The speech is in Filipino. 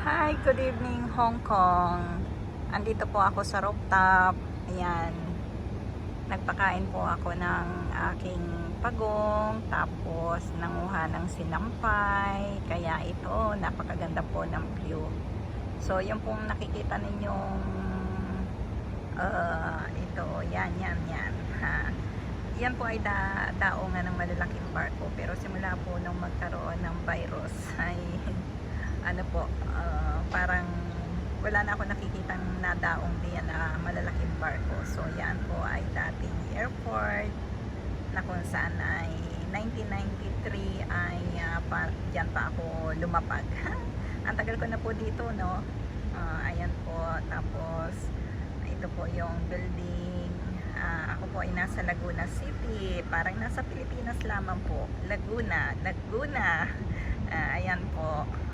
Hi, good evening Hong Kong. Andito po ako sa rooftop. Ayan. Nagpakain po ako ng aking pagong, tapos nanguha ng sinampay. Kaya ito, napakaganda po ng view. So, yung pong nakikita ninyong ito, yan. Ha. Yan po ay daongan ng malalaking barko. Pero simula po nung magkaroon ng virus ay ano po, parang wala na ako nakikitang nadaong diyan na malalaking barko. So yan po ay dating airport na kung saan ay 1993 ay dyan pa ako lumapag. Ang tagal ko na po dito, no? Ayan po, tapos ito po yung building. Ako po ay nasa Laguna City, parang nasa Pilipinas lamang po. Laguna. Ayan po.